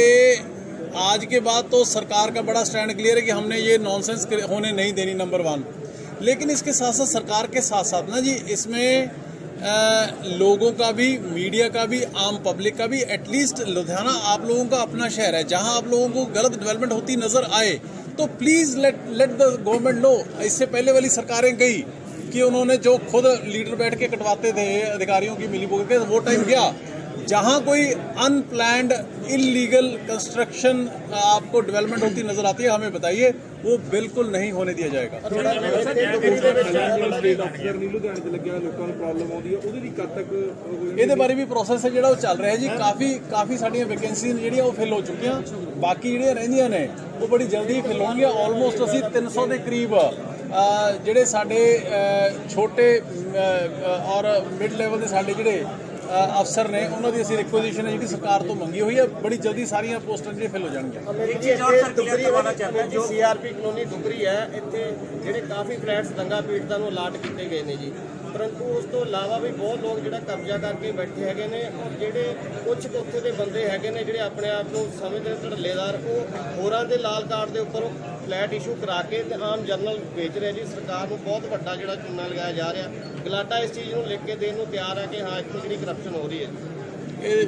आज के बाद तो सरकार का बड़ा स्टैंड क्लियर है कि हमने ये नॉनसेंस होने नहीं देनी, नंबर 1। लेकिन इसके साथ साथ सरकार के साथ साथ ना जी, इसमें लोगों का भी, मीडिया का भी, आम पब्लिक का भी, एटलीस्ट लुधियाना आप लोगों का अपना शहर है, जहां आप लोगों को गलत डेवलपमेंट होती नजर आए तो please let the government know. इससे पहले वाली सरकारें गई कि उन्होंने जो खुद लीडर बैठ के कटवाते थे अधिकारियों की मिलीभगत के, वो टाइम गया। जहां कोई अनप्लैंड इलीगल कंस्ट्रक्शन आपको डेवलपमेंट होती नजर आती है, हमें बताइए, वो बिल्कुल नहीं होने दिया जाएगा। ਇਹਦੇ ਬਾਰੇ ਵੀ ਪ੍ਰੋਸੈਸ ਹੈ ਜਿਹੜਾ ਉਹ ਚੱਲ ਰਿਹਾ ਜੀ। ਕਾਫੀ ਸਾਡੀਆਂ ਵੈਕੈਂਸੀਜ਼ ਜਿਹੜੀਆਂ ਉਹ ਫਿਲ ਹੋ ਚੁੱਕੀਆਂ, ਬਾਕੀ ਜਿਹੜੀਆਂ ਰਹਿੰਦੀਆਂ ਨੇ ਉਹ ਬੜੀ ਜਲਦੀ ਫਿਲ ਹੋਣਗੀਆਂ। ਆਲਮੋਸਟ ਅਸੀਂ 300 ਦੇ ਕਰੀਬ ਜਿਹੜੇ ਸਾਡੇ ਛੋਟੇ ਔਰ ਮਿਡ ਲੈਵਲ ਦੇ ਸਾਡੇ ਜਿਹੜੇ ਅਫਸਰ ਨੇ, ਉਹਨਾਂ ਦੀ ਅਸੀਂ ਰਿਕੁਐਜ਼ੀਸ਼ਨ ਹੈ ਜਿਹੜੀ ਸਰਕਾਰ ਤੋਂ ਮੰਗੀ ਹੋਈ ਹੈ। ਬੜੀ ਜਲਦੀ ਸਾਰੀਆਂ ਪੋਸਟਾਂ ਜਿਹੜੀਆਂ ਫਿਲ ਹੋ ਜਾਣਗੀਆਂ। एक चीज और सर क्लियर करवाना चाहते हैं, जो CRP ਕਲੋਨੀ ਡੁਗਰੀ ਹੈ, ਇੱਥੇ ਜਿਹੜੇ ਕਾਫੀ ਫਲੈਟਸ ਦੰਗਾ ਪੀੜਤਾਂ ਨੂੰ ਅਲਾਟ ਕੀਤੇ ਗਏ ਨੇ ਜੀ, ਪਰੰਤੂ ਉਸ ਤੋਂ ਇਲਾਵਾ ਵੀ ਬਹੁਤ ਲੋਕ ਜਿਹੜਾ ਕਬਜ਼ਾ ਕਰਕੇ ਬੈਠੇ ਹੈਗੇ ਨੇ ਔਰ ਜਿਹੜੇ ਕੁਝ ਉੱਥੇ ਦੇ ਬੰਦੇ ਹੈਗੇ ਨੇ ਜਿਹੜੇ ਆਪਣੇ ਆਪ ਨੂੰ ਸਮਝਦੇ ਧੜੱਲੇਦਾਰ, ਉਹ ਹੋਰਾਂ ਦੇ ਲਾਲ ਕਾਰਡ ਦੇ ਉੱਪਰ ਫਲੈਟ ਇਸ਼ੂ ਕਰਾ ਕੇ ਤੇ ਆਮ ਜਰਨਲ ਵੇਚ ਰਿਹਾ ਜੀ। ਸਰਕਾਰ ਨੂੰ ਬਹੁਤ ਵੱਡਾ ਜਿਹੜਾ ਚੂਨਾ ਲਗਾਇਆ ਜਾ ਰਿਹਾ। ਗਲਾਟਾ ਇਸ ਚੀਜ਼ ਨੂੰ ਲਿਖ ਕੇ ਦੇਣ ਨੂੰ ਤਿਆਰ ਹੈ ਕਿ ਹਾਂ ਇੱਥੇ ਜਿਹੜੀ ਕਰਪਸ਼ਨ ਹੋ ਰਹੀ ਹੈ। ਇਹ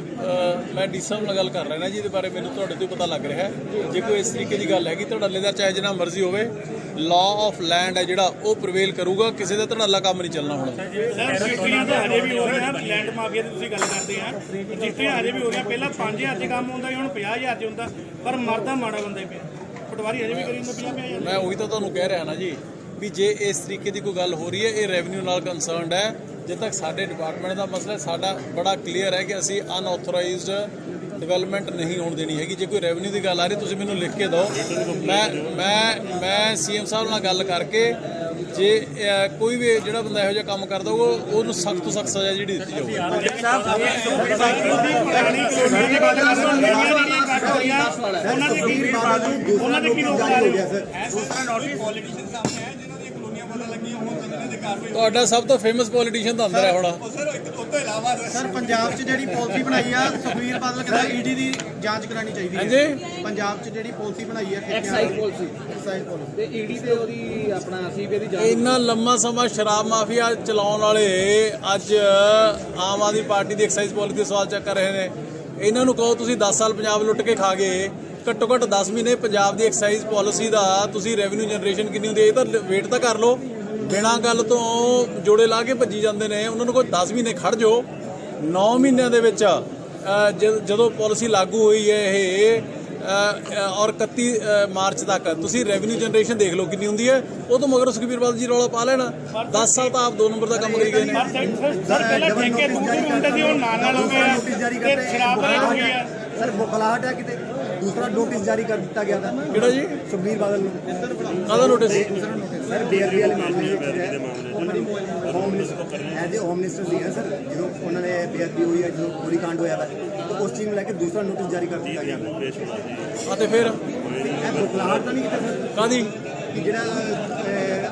ਮੈਂ ਡੀ ਸਾਹਿਬ ਨਾਲ ਗੱਲ ਕਰ ਰਿਹਾ ਨਾ ਜੀ, ਇਹਦੇ ਬਾਰੇ ਮੈਨੂੰ ਤੁਹਾਡੇ ਤੋਂ ਪਤਾ ਲੱਗ ਰਿਹਾ ਹੈ। ਜੇ ਕੋਈ ਇਸ ਤਰੀਕੇ ਦੀ ਗੱਲ ਹੈਗੀ, ਧੜੱਲੇਦਾਰ ਚਾਹੇ ਜਿੰਨਾ ਮਰਜ਼ੀ ਹੋਵੇ, ਲਾਅ ਆਫ ਲੈਂਡ ਹੈ ਜਿਹੜਾ ਉਹ ਪ੍ਰਵੇਲ ਕਰੂਗਾ, ਕਿਸੇ ਦਾ ਧੜੱਲਾ ਕੰਮ ਨਹੀਂ ਚੱਲਣਾ ਹੁਣ। ਰਜਿਸਟਰੀਆਂ ਤਾਂ ਹਜੇ ਵੀ ਹੋ ਰਹੀਆਂ, ਲੈਂਡ ਮਾਫੀਆ ਦੀ ਤੁਸੀਂ ਗੱਲ ਕਰਦੇ ਆ, ਰਜਿਸਟਰੀਆਂ ਹਜੇ ਵੀ ਹੋ ਰਹੀਆਂ। ਪਹਿਲਾਂ 5000 'ਚ ਕੰਮ ਹੁੰਦਾ ਸੀ, ਹੁਣ 50,000 'ਚ ਹੁੰਦਾ, ਪਰ ਮਰਦਾ ਮਾੜਾ ਬੰਦਾ ਹੀ ਪਿਆ। ਪਟਵਾਰੀ ਹਜੇ ਵੀ ਕਰੀ ਜਾਂਦਾ 50,000। ਮੈਂ ਉਹੀ ਤਾਂ ਤੁਹਾਨੂੰ ਕਹਿ ਰਿਹਾ ਨਾ ਜੀ ਵੀ ਜੇ ਇਸ ਤਰੀਕੇ ਦੀ ਕੋਈ ਗੱਲ ਹੋ ਰਹੀ ਹੈ, ਇਹ ਰੈਵਨਿਊ ਨਾਲ ਕੰਸਰਨਡ ਹੈ। ਜਦ ਤੱਕ ਸਾਡੇ ਡਿਪਾਰਟਮੈਂਟ ਦਾ ਮਸਲਾ ਸਾਡਾ ਬੜਾ ਕਲੀਅਰ ਹੈ ਕਿ ਅਸੀਂ ਅਨਆਥੋਰਾਈਜ਼ਡ ਡਿਵੈਲਪਮੈਂਟ ਨਹੀਂ ਹੋਣ ਦੇਣੀ ਹੈਗੀ। ਜੇ ਕੋਈ ਰੈਵਨਿਊ ਦੀ ਗੱਲ ਆ ਰਹੀ, ਤੁਸੀਂ ਮੈਨੂੰ ਲਿਖ ਕੇ ਦਿਓ। ਮੈਂ ਸੀਐਮ ਸਾਹਿਬ ਨਾਲ ਗੱਲ ਕਰਕੇ ਜੇ ਕੋਈ ਵੀ ਜਿਹੜਾ ਬੰਦਾ ਇਹੋ ਜਿਹਾ ਕੰਮ ਕਰਦਾ ਉਹਨੂੰ ਸਖਤ ਤੋਂ ਸਖਤ ਸਜ਼ਾ ਜਿਹੜੀ ਦਿੱਤੀ ਜਾਊਗੀ। ਉਹਨਾਂ ਦੇ ਕੀ ਰੋਕ ਲਾ ਰਹੇ ਹੋ? ਤੁਹਾਡਾ ਸਭ ਤੋਂ ਫੇਮਸ ਪੋਲੀਟੀਸ਼ੀਅਨ ਤਾਂ ਅੰਦਰ ਹੈ ਹੁਣ। ਸਰ ਪੰਜਾਬ 'ਚ ਜਿਹੜੀ ਪਾਲਿਸੀ ਬਣਾਈ ਆ, ਸੁਖਬੀਰ ਬਾਦਲ ਕਹਿੰਦਾ ਈਡੀ ਦੀ ਜਾਂਚ ਕਰਾਣੀ ਚਾਹੀਦੀ ਹੈ। ਹਾਂਜੀ, ਪੰਜਾਬ 'ਚ ਜਿਹੜੀ ਪਾਲਿਸੀ ਬਣਾਈ ਹੈ ਐਕਸਾਈਜ਼ ਪਾਲਿਸੀ ਤੇ ਈਡੀ ਤੇ ਉਹਦੀ ਆਪਣਾ ਸੀਬੀਆਈ ਦੀ ਜਾਂਚ। ਇੰਨਾ ਲੰਮਾ ਸਮਾਂ ਸ਼ਰਾਬ ਮਾਫੀਆ ਚਲਾਉਣ ਵਾਲੇ ਅੱਜ ਆਮ ਆਦਮੀ ਪਾਰਟੀ ਦੀ ਐਕਸਾਈਜ਼ ਪਾਲਿਸੀ ਦੇ ਸਵਾਲ ਚੱਕ ਕਰ ਰਹੇ ਨੇ। ਇਹਨਾਂ ਨੂੰ ਕਹੋ ਤੁਸੀਂ 10 ਸਾਲ ਪੰਜਾਬ ਲੁੱਟ ਕੇ ਖਾ ਗਏ, ਘੱਟੋ ਘੱਟ 10 ਮਹੀਨੇ ਪੰਜਾਬ ਦੀ ਐਕਸਾਈਜ਼ ਪਾਲਿਸੀ ਦਾ ਤੁਸੀਂ ਰੈਵਨਿਊ ਜਨਰੇਸ਼ਨ ਕਿੰਨੀ ਹੁੰਦੀ ਹੈ ਇਹ ਤਾਂ ਵੇਟ ਤਾਂ ਕਰ ਲਓ। ਬਿਨਾਂ ਗੱਲ ਤੋਂ ਜੋੜੇ ਲਾ ਕੇ ਭੱਜੀ ਜਾਂਦੇ ਨੇ। ਉਹਨਾਂ ਨੂੰ ਕੋਈ 10 ਮਹੀਨੇ ਖੜ ਜਾਓ। 9 ਮਹੀਨਿਆਂ ਦੇ ਵਿੱਚ ਜਦੋਂ ਪਾਲਿਸੀ ਲਾਗੂ ਹੋਈ ਹੈ ਇਹ ਔਰ 31 ਮਾਰਚ ਤੱਕ ਤੁਸੀਂ ਰੈਵਨਿਊ ਜਨਰੇਸ਼ਨ ਦੇਖ ਲਓ ਕਿੰਨੀ ਹੁੰਦੀ ਹੈ। ਉਹ ਤੋਂ ਮਗਰ ਸੁਖਬੀਰ ਬਾਦਲ ਜੀ ਰੌਲਾ ਪਾ ਲੈਣਾ। 10 ਸਾਲ ਤਾਂ ਆਪ 2 ਨੰਬਰ ਦਾ ਕੰਮ ਕਰੀ ਗਏ ਨੇ। ਸਰ ਪਹਿਲਾਂ ਠੇਕੇ ਦੂਸਰੇ ਹੁੰਦੇ ਸੀ, ਉਹ ਨਾਲ ਹੋ ਗਏ ਤੇ ਸ਼ਰਾਬ ਵਾਲੇ ਹੋ ਗਏ ਆ। ਸਰ ਬੁਖਲਾਹਟ ਹੈ ਕਿਤੇ ਦੂਸਰਾ ਨੋਟਿਸ ਜਾਰੀ ਕਰ ਦਿੱਤਾ ਗਿਆ था ਕਿਹੜਾ ਜੀ? ਸੁਖਬੀਰ ਬਾਦਲ ਨੂੰ ਕਾਹਦਾ ਨੋਟਿਸ? ਸਰ ਬੇਅਦਬੀ ਵਾਲੇ ਮਾਮਲੇ ਹੋਮ ਮਿਨਿਸਟਰ ਸੀ ਸਰ, ਜਦੋਂ ਉਹਨਾਂ ਨੇ ਬੇਅਦਬੀ ਹੋਈ ਹੈ, ਜਦੋਂ ਗੋਲੀ ਕਾਂਡ ਹੋਇਆ ਵਾ, ਤਾਂ ਉਸ ਚੀਜ਼ ਨੂੰ ਲੈ ਕੇ ਦੂਸਰਾ ਨੋਟਿਸ ਜਾਰੀ ਕਰ ਦਿੱਤਾ ਗਿਆ। ਤੇ ਫਿਰ ਇਹ ਬੁਖਲਾਹਟ ਤਾਂ ਨਹੀਂ ਕਿਤੇ ਸਰ ਕਾਹਦੀ? ਕਿ ਜਿਹੜਾ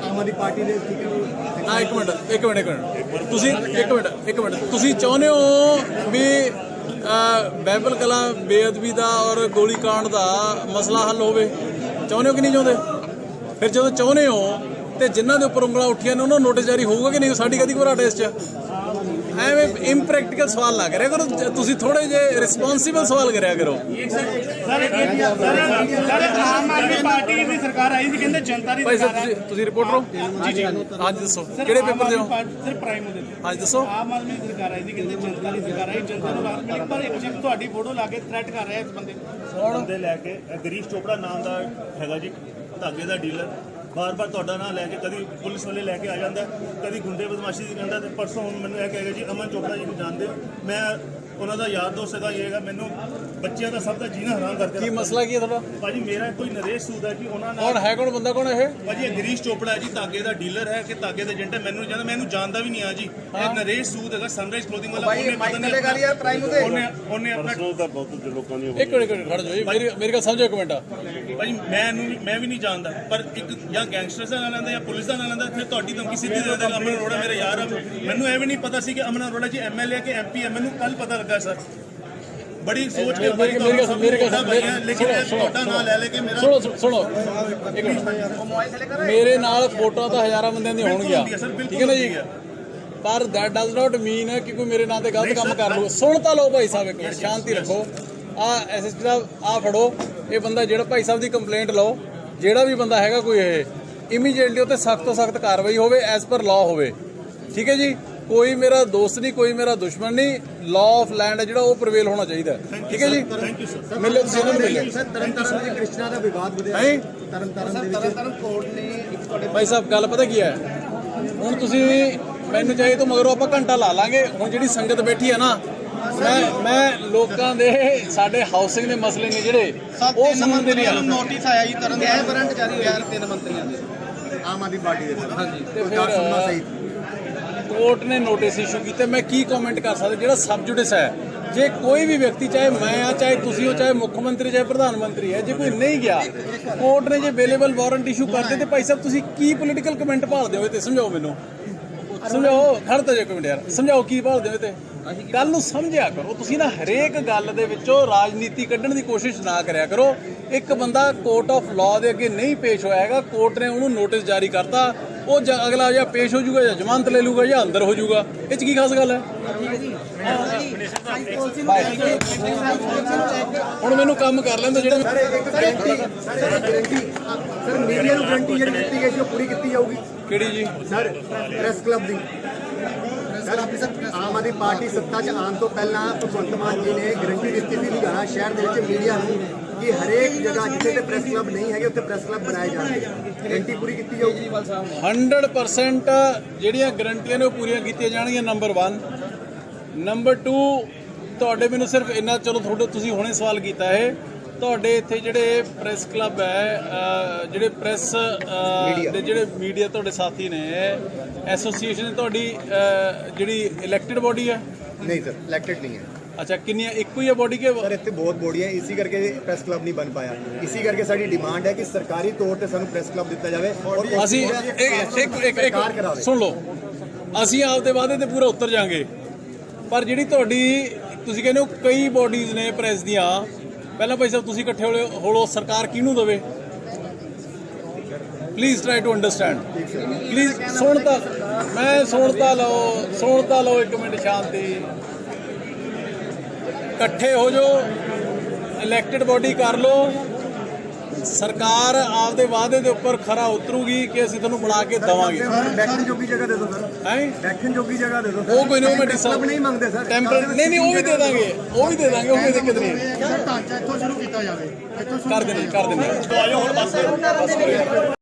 ਆਮ ਆਦਮੀ ਪਾਰਟੀ ਦੇ ਸਪੀਕਰ ਨਾ ਇੱਕ ਮਿੰਟ ਤੁਸੀਂ ਚਾਹੁੰਦੇ ਹੋ ਵੀ ਬਾਈਬਲ ਕਲਾਂ ਬੇਅਦਬੀ ਦਾ ਔਰ ਗੋਲੀ ਕਾਂਡ ਦਾ ਮਸਲਾ ਹੱਲ ਹੋਵੇ? ਚਾਹੁੰਦੇ ਹੋ ਕਿ ਨਹੀਂ ਚਾਹੁੰਦੇ? ਫਿਰ ਜਦੋਂ ਚਾਹੁੰਦੇ ਹੋ ਤੇ ਜਿਨ੍ਹਾਂ ਦੇ ਉੱਪਰ ਉਂਗਲਾਂ ਉੱਠੀਆਂ ਨੇ ਉਹਨਾਂ ਨੂੰ ਨੋਟਿਸ ਜਾਰੀ ਹੋਊਗਾ ਕਿ ਨਹੀਂ? ਸਾਡੀ ਕਦੀ ਘਬਰਾਹਟ ਇਸ 'ਚ? ਐਵੇਂ ਇੰਪ੍ਰੈਕਟੀਕਲ ਸਵਾਲ ਨਾ ਕਰਿਆ ਕਰੋ, ਤੁਸੀਂ ਥੋੜੇ ਜਿਹੇ ਰਿਸਪੌਂਸਿਬਲ ਸਵਾਲ ਕਰਿਆ ਕਰੋ। ਸਰ ਆਮ ਆਦਮੀ ਪਾਰਟੀ ਦੀ ਸਰਕਾਰ ਆਈ ਸੀ, ਕਹਿੰਦੇ ਜਨਤਾ ਦੀ ਭਾਈ ਸਰਕਾਰ ਸਾਹਿਬ ਹੈ। ਤੁਸੀਂ ਰਿਪੋਰਟਰ ਹੋ? ਜੀ ਹਾਂਜੀ ਦੱਸੋ ਕਿਹੜੇ ਪੇਪਰ ਦੇ ਹੋ? ਸਰ ਪ੍ਰਾਈਮ ਉਹਦੇ ਤੇ। ਹਾਂਜੀ ਦੱਸੋ। ਆਮ ਆਦਮੀ ਦੀ ਸਰਕਾਰ ਆਈ ਸੀ, ਕਹਿੰਦੇ ਜਨਤਾ ਦੀ ਸਰਕਾਰ ਆਈ, ਜਨਤਾ ਨੂੰ ਰਾਹਤ ਮਿਲੀ, ਪਰ ਇੱਕ ਚੀਜ਼ ਤੁਹਾਡੀ ਫੋਟੋ ਲਾ ਕੇ ਥ੍ਰੈਟ ਕਰ ਰਿਹਾ ਇਸ ਬੰਦੇ ਨੂੰ। ਬੰਦੇ ਲੈ ਕੇ ਗਰੀਸ਼ ਚੋਪੜਾ ਨਾਮ ਦਾ ਹੈਗਾ ਜੀ ਧਾਗੇ ਦਾ ਡੀਲਰ, ਬਾਰ-ਬਾਰ ਤੁਹਾਡਾ ਨਾਂ ਲੈ ਕੇ ਕਦੀ ਪੁਲਿਸ ਵਾਲੇ ਲੈ ਕੇ ਆ ਜਾਂਦਾ, ਕਦੀ ਗੁੰਡੇ ਬਦਮਾਸ਼ੀ ਦੀ ਕਹਿੰਦਾ। ਤੇ ਪਰਸੋਂ ਹੁਣ ਮੈਨੂੰ ਇਹ ਕਹੇਗਾ ਜੀ ਅਮਨ ਚੋਪੜਾ ਜੀ ਨੂੰ ਜਾਣਦੇ ਹੋ, ਮੈਂ ਉਹਨਾਂ ਦਾ ਯਾਰ ਦੋਸਤ ਹੈਗਾ। ਇਹ ਹੈਗਾ ਮੈਨੂੰ ਬੱਚਿਆਂ ਦਾ ਸਭ ਦਾ ਜੀਣਾ ਹਰਾਮ ਕਰਕੇ। ਕੀ ਮਸਲਾ ਕੀ ਹੈ ਤੁਹਾਡਾ? ਭਾਜੀ ਮੇਰਾ ਕੋਈ ਨਰੇਸ਼ ਸੂਦ ਹੈ ਕਿ ਉਹਨਾਂ ਨਾਲ। ਕੌਣ ਹੈ? ਕੌਣ ਬੰਦਾ? ਕੌਣ ਇਹ? ਭਾਜੀ ਇਹ ਗਰੀਸ਼ ਚੋਪੜਾ ਹੈ ਜੀ, ਧਾਗੇ ਦਾ ਡੀਲਰ ਹੈ ਕਿ ਧਾਗੇ ਦਾ ਏਜੰਟ ਹੈ। ਮੈਨੂੰ ਜਾਣਦਾ, ਮੈਨੂੰ ਜਾਣਦਾ ਵੀ ਨਹੀਂ ਆ ਜੀ। ਇਹ ਨਰੇਸ਼ ਸੂਦ ਹੈਗਾ ਸਨਰਾਈਜ਼ ਕਲੋਥਿੰਗ ਵਾਲਾ। ਉਹਨੇ ਪਤਾ ਨਹੀਂ ਯਾਰ ਪ੍ਰਾਈਮ ਉਹਨੇ ਆਪਣਾ ਇੱਕ ਮਿੰਟ ਖੜ ਜਾਓ ਜੀ, ਮੇਰੀ ਗੱਲ ਸਮਝੋ ਇੱਕ ਮਿੰਟ। ਭਾਜੀ ਮੈਂ ਵੀ ਨਹੀਂ ਜਾਣਦਾ, ਪਰ ਇੱਕ ਜਾਂ ਗੈਂਗਸਟਰ ਦਾ ਨਾਂ ਲੈਂਦਾ ਜਾਂ ਪੁਲਿਸ ਦਾ ਨਾਂ ਲੈਂਦਾ, ਫਿਰ ਤੁਹਾਡੀ ਧਮਕੀ ਸਿੱਧੀ ਦੇ ਦੇਗਾ। ਅਮਨ ਅਰੋੜਾ ਮੇਰਾ ਯਾਰ ਆ। ਮੈਨੂੰ ਇਹ ਵੀ ਨਹੀਂ ਪਤਾ ਸੀ ਕਿ ਅਮਨ ਅਰੋੜਾ ਜੀ ਐਮਐਲਏ ਕਿ ਐਮਪੀ ਹੈ। ਮੈਨੂੰ ਕੱਲ ਪਤਾ ਲੱਗਾ ਸਰ। ਬੜੀ ਸੋਚ ਕੇ ਮੇਰੀ ਗੱਲ ਤੁਹਾਡਾ ਨਾਂ ਲੈ ਕੇ ਮੇਰਾ ਸੁਣੋ ਇੱਕ ਮਿੰਟ। ਮੇਰੇ ਨਾਲ ਫੋਟੋਆਂ ਤਾਂ ਹਜ਼ਾਰਾਂ ਬੰਦਿਆਂ ਦੀਆਂ ਹੋਣਗੀਆਂ, ਠੀਕ ਹੈ ਨਾ ਜੀ, ਪਰ ਦੈਟ ਡਜ਼ ਨਾਟ ਮੀਨ ਕਿ ਕੋਈ ਮੇਰੇ ਨਾਂ ਤੇ ਗਲਤ ਕੰਮ ਕਰ ਲਊ। ਸੁਣ ਤਾਂ ਲਓ ਭਾਈ ਸਾਹਿਬ, ਇੱਕ ਮਿੰਟ ਸ਼ਾਂਤੀ ਰੱਖੋ। ਐਸਐਸਪੀ ਸਾਹਿਬ ਆ ਫੜੋ ਇਹ ਬੰਦਾ, ਜਿਹੜਾ ਭਾਈ ਸਾਹਿਬ ਦੀ ਕੰਪਲੇਂਟ ਲਓ। ਜਿਹੜਾ ਵੀ ਬੰਦਾ ਹੈਗਾ ਕੋਈ ਇਹ ਇਮੀਡੀਏਟਲੀ ਉੱਤੇ ਸਖਤ ਤੋਂ ਸਖਤ ਕਾਰਵਾਈ ਹੋਵੇ, ਐਜ਼ ਪਰ ਲਾਅ ਹੋਵੇ, ਠੀਕ ਹੈ ਜੀ। ਕੋਈ ਮੇਰਾ ਦੋਸਤ ਨਹੀਂ, ਕੋਈ ਮੇਰਾ ਦੁਸ਼ਮਣ ਨਹੀਂ। ਲਾਅ ਆਫ ਲੈਂਡ ਹੈ ਜਿਹੜਾ ਉਹ ਪ੍ਰਵੇਲ ਹੋਣਾ ਚਾਹੀਦਾ, ਠੀਕ ਹੈ ਜੀ। ਮਿਲਿਓ ਤੁਸੀਂ ਇਹਨਾਂ ਨੂੰ ਮਿਲਿਓ। ਸਰ ਤਰਨਤਾਰਨ ਵਿੱਚ ਕ੍ਰਿਸ਼ਨਾ ਦਾ ਵਿਵਾਦ ਵਧਿਆ ਹੈ। ਤਰਨਤਾਰਨ ਕੋਰਟ ਨੇ ਇੱਕ ਤੁਹਾਡੇ ਭਾਈ ਸਾਹਿਬ ਗੱਲ ਪਤਾ ਕੀ ਹੈ, ਹੁਣ ਤੁਸੀਂ ਮੈਨੂੰ ਚਾਹੇ ਤੋਂ ਮਗਰੋਂ ਆਪਾਂ ਘੰਟਾ ਲਾ ਲਾਂਗੇ। ਹੁਣ ਜਿਹੜੀ ਸੰਗਤ ਬੈਠੀ ਹੈ ਨਾ, ਮੈਂ ਲੋਕਾਂ ਦੇ ਸਾਡੇ ਹਾਊਸਿੰਗ ਦੇ ਮਸਲੇ ਨੇ ਜਿਹੜੇ ਉਹ ਸੁਣਦੇ ਨਹੀਂ ਆ। ਨੋਟਿਸ ਆਇਆ ਜੀ ਤਰਨਤਾਰਨ ਵਾਰੰਟ ਜਾਰੀ ਹੋਇਆ 3 ਮੰਤਰੀਆਂ ਦੇ ਆਮ ਆਦਮੀ ਪਾਰਟੀ ਦੇ ਸਰ। ਹਾਂਜੀ ਤੇ ਫਿਰ ਕੋਰਟ ਨੇ ਨੋਟਿਸ ਇਸ਼ੂ ਕੀਤੇ। ਮੈਂ ਕੀ ਕਮੈਂਟ ਕਰ ਸਕਦਾ? ਜਿਹੜਾ ਸਬ ਜੁਡਿਸ ਹੈ, ਜੇ ਕੋਈ ਵੀ ਵਿਅਕਤੀ, ਚਾਹੇ ਮੈਂ ਆ, ਚਾਹੇ ਤੁਸੀਂ ਹੋ, ਚਾਹੇ ਮੁੱਖ ਮੰਤਰੀ, ਚਾਹੇ ਪ੍ਰਧਾਨ ਮੰਤਰੀ ਹੈ, ਜੇ ਕੋਈ ਨਹੀਂ ਗਿਆ, ਕੋਰਟ ਨੇ ਜੇ ਅਵੇਲੇਬਲ ਵਾਰੰਟ ਇਸ਼ੂ ਕਰਦੇ ਤੇ ਭਾਈ ਸਾਹਿਬ ਤੁਸੀਂ ਕੀ ਪੋਲੀਟੀਕਲ ਕਮੈਂਟ ਭਾਲਦੇ ਹੋ? ਤੇ ਸਮਝਾਓ ਮੈਨੂੰ। ਸਮਝਾਓ ਖੜ ਤਾਂ ਜੇ ਕੋਈ ਮਿੰਟ ਯਾਰ ਸਮਝਾਓ ਕੀ ਭਾਲਦੇ ਹੋ ਤੇ ਗੱਲ ਨੂੰ ਸਮਝਿਆ ਕਰੋ ਤੁਸੀਂ ਨਾ ਹਰੇਕ ਗੱਲ ਦੇ ਵਿੱਚੋਂ ਰਾਜਨੀਤੀ ਕੱਢਣ ਦੀ ਕੋਸ਼ਿਸ਼ ਨਾ ਕਰਿਆ ਕਰੋ। ਇੱਕ ਬੰਦਾ ਕੋਰਟ ਆਫ ਲਾਅ ਦੇ ਅੱਗੇ ਨਹੀਂ ਪੇਸ਼ ਹੋਇਆ ਹੈਗਾ, ਕੋਰਟ ਨੇ ਉਹਨੂੰ ਨੋਟਿਸ ਜਾਰੀ ਕਰਤਾ, ਉਹ ਅਗਲਾ ਜਾਂ ਪੇਸ਼ ਹੋ ਜਾਊਗਾ ਜਾਂ ਜ਼ਮਾਨਤ ਲੈ ਲੂਗਾ ਜਾਂ ਅੰਦਰ ਹੋ ਜਾਊਗਾ। ਇਹ 'ਚ ਕੀ ਖਾਸ ਗੱਲ ਹੈ? ਹੁਣ ਮੈਨੂੰ ਕੰਮ ਕਰ ਲੈਂਦੇ ਜਿਹੜੇ ਸਰ ਮੀਡੀਆ ਨੂੰ ਗਰੰਟੀ ਜਿਹੜੀ ਦਿੱਤੀ ਗਈ ਸੀ ਉਹ ਪੂਰੀ ਕੀਤੀ ਜਾਊਗੀ। ਕਿਹੜੀ ਜੀ? ਸਰ ਪ੍ਰੈਸ ਕਲੱਬ ਦੀ ਸਰ ਆਮ ਆਦਮੀ ਪਾਰਟੀ ਸੱਤਾ 'ਚ ਆਉਣ ਤੋਂ ਪਹਿਲਾਂ ਭਗਵੰਤ ਮਾਨ ਜੀ ਨੇ ਗਰੰਟੀ ਦਿੱਤੀ ਸੀ ਲੁਧਿਆਣਾ ਸ਼ਹਿਰ ਦੇ ਵਿੱਚ ਮੀਡੀਆ ਨੂੰ ਕਿ ਹਰੇਕ ਜਗ੍ਹਾ ਜਿੱਥੇ ਤੇ ਪ੍ਰੈਸ ਕਲੱਬ ਨਹੀਂ ਹੈਗੇ ਉੱਥੇ ਪ੍ਰੈਸ ਕਲੱਬ ਬਣਾਏ ਜਾਣਗੇ। ਗਰੰਟੀ ਪੂਰੀ ਕੀਤੀ ਜਾਊਗੀ। 100% ਜਿਹੜੀਆਂ ਗਰੰਟੀਆਂ ਨੇ ਉਹ ਪੂਰੀਆਂ ਕੀਤੀਆਂ ਜਾਣਗੀਆਂ। ਨੰਬਰ 1 ਨੰਬਰ 2 ਤੁਹਾਡੇ ਮੈਨੂੰ ਸਿਰਫ ਇੰਨਾ ਚਲੋ ਤੁਹਾਡੇ ਤੁਸੀਂ ਹੁਣੇ ਸਵਾਲ ਕੀਤਾ ਹੈ ਤੁਹਾਡੇ ਇੱਥੇ ਜਿਹੜੇ ਪ੍ਰੈਸ ਕਲੱਬ ਹੈ ਜਿਹੜੇ ਪ੍ਰੈਸ ਦੇ ਜਿਹੜੇ ਮੀਡੀਆ ਤੁਹਾਡੇ ਸਾਥੀ ਨੇ ਐਸੋਸੀਏਸ਼ਨ ਤੁਹਾਡੀ ਜਿਹੜੀ ਇਲੈਕਟਿਡ ਬੋਡੀ ਹੈ? ਨਹੀਂ ਸਰ ਇਲੈਕਟਿਡ ਨਹੀਂ ਹੈ। ਅੱਛਾ ਕਿੰਨੀਆਂ ਇੱਕੋ ਹੀ ਹੈ ਬੋਡੀ ਕੇ? ਸਰ ਇੱਥੇ ਬਹੁਤ ਬੋਡੀਆਂ ਇਸੀ ਕਰਕੇ ਪ੍ਰੈਸ ਕਲੱਬ ਨਹੀਂ ਬਣ ਪਾਇਆ। ਇਸੀ ਕਰਕੇ ਸਾਡੀ ਡਿਮਾਂਡ ਹੈ ਕਿ ਸਰਕਾਰੀ ਤੌਰ ਤੇ ਸਾਨੂੰ ਪ੍ਰੈਸ ਕਲੱਬ ਦਿੱਤਾ ਜਾਵੇ ਔਰ ਅਸੀਂ ਇੱਕ ਸੁਣ ਲਓ ਅਸੀਂ ਆਪਦੇ ਵਾਅਦੇ ਤੇ ਪੂਰਾ ਉਤਰ ਜਾਾਂਗੇ ਪਰ ਜਿਹੜੀ ਤੁਹਾਡੀ ਤੁਸੀਂ ਕਹਿੰਦੇ ਹੋ ਕਈ ਬੋਡੀਜ਼ ਨੇ ਪ੍ਰੈਸ ਦੀਆਂ ਪਹਿਲਾਂ ਭਾਈ ਸਾਹਿਬ ਤੁਸੀਂ ਇਕੱਠੇ ਹੋਲੋ ਸਰਕਾਰ ਕਿਹਨੂੰ ਦੇਵੇ? Please try to understand please ਸੁਣਤਾ ਲਓ ਇੱਕ ਮਿੰਟ ਸ਼ਾਂਤੀ ਇਕੱਠੇ ਹੋ ਜਾਓ ਇਲੈਕਟਿਡ ਬੋਡੀ ਕਰ ਲਓ ਸਰਕਾਰ ਆਪਦੇ ਵਾਅਦੇ ਦੇ ਉੱਪਰ ਖਰਾ ਉਤਰੂਗੀ ਕਿ ਅਸੀਂ ਤੁਹਾਨੂੰ ਬਣਾ ਕੇ ਦੇਵਾਂਗੇ। ਬੈਠਣ ਜੋਗੀ ਜਗ੍ਹਾ ਦੇ ਦਿਓ ਸਰ। ਬੈਠਣ ਜੋਗੀ ਜਗ੍ਹਾ ਦੇ ਦਿਓ। ਉਹ ਕੋਈ ਨਹੀਂ ਮੈਂ ਕਲੱਬ ਨਹੀਂ ਮੰਗਦੇ ਸਰ। ਨਹੀਂ ਉਹ ਵੀ ਦੇ ਦਾਂਗੇ ਉਹ ਵੀ ਦਿੱਕਤ ਨਹੀਂ। ਢਾਂਚਾ ਇੱਥੋਂ ਸ਼ੁਰੂ ਕੀਤਾ ਜਾਵੇ। ਕਰ ਦੇਣੇ